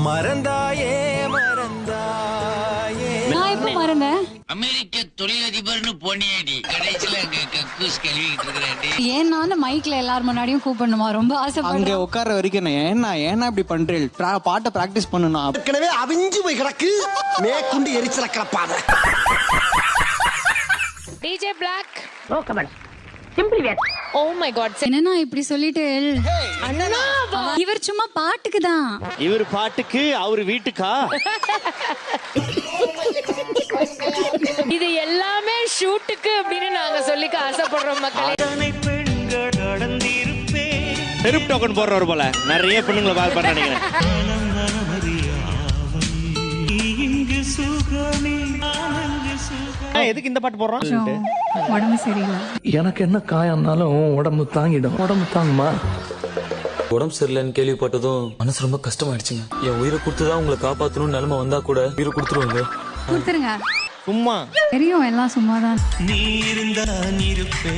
மறந்தாயே மறந்தாயே. நான் எப்ப மறந்தேன்? அமெரிக்க தொழிலதிபர்னு போனியாடி கடைசியில அங்க கக்கூஸ் கழுவிக்கிட்டு இருக்கிறாடி. ஏன் நான் மைக்ல எல்லார் முன்னாடியும் கூப்பிடணுமா? ரொம்ப அங்க ஆசைப்படுறேன். உட்கார வரைக்கும் ஏன்னா இப்படி பண்றேன் பாட்டை பிராக்டிஸ் பண்ணணும். ஏற்கனவே அவிஞ்சு போய் கிடக்கு மேற்கொண்டு எரிச்சல கிளப்பாத. DJ block. No comment. Simply wait. Oh my god. என்னன்னா இப்படி சொல்லிட்டு அண்ணா இவர் சும்மா பாட்டுக்கு தான். இவர் பாட்டுக்கு அவர் வீட்டுக்கா? இது எல்லாமே ஷூட்டுக்கு அப்படின்னு நாங்க சொல்லிக்க ஆசைப்படுறோம் மக்களே. செருப்பு டோக்கன் போடுறவர் போல நிறைய பெண்ணுங்களை பால் பண்ண நினைக்கிறேன். எதுக்கு இந்த பாட்டு போடுறோம்? உடம்பு சரியில்லை. எனக்கு என்ன காயம்னாலும் உடம்பு தாங்கிடும். உடம்பு தாங்குமா? உடம்பு சரியில்லைன்னு கேள்விப்பட்டதும் மனசு ரொம்ப கஷ்டமாயிடுச்சுங்க. என் உயிரை கொடுத்துதான் உங்களை காப்பாற்றணும்னு நிலைமை வந்தா கூட உயிரை கொடுத்துருவாங்க. கொடுத்துருங்க. சும்மா தெரியும் எல்லாம் சும்மாதான். நீ இருந்தா நீ இருப்பே.